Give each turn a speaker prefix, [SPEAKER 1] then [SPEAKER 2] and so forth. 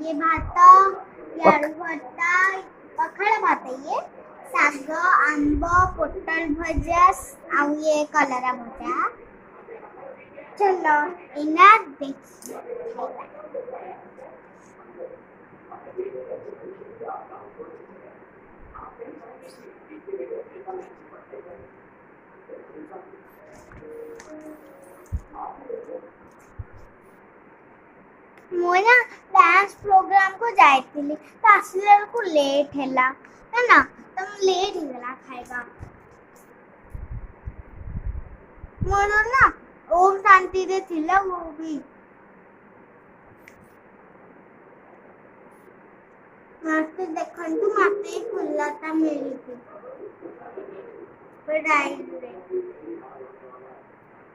[SPEAKER 1] ये भात ये आलू भर्ता पखाड़ भात ये शाग आंब पोटल भजा आउ ये कलरा भजा चलो इना देखिए मोना डांस प्रोग्राम को जाइतिली तो आसले को लेट हैला है ना तुम लेट ही गला खाएगा मोनो ना ओम शांति रे थिला वो भी मस्त देखंतु मते फुल्लाता मिली थी बड़ाई रे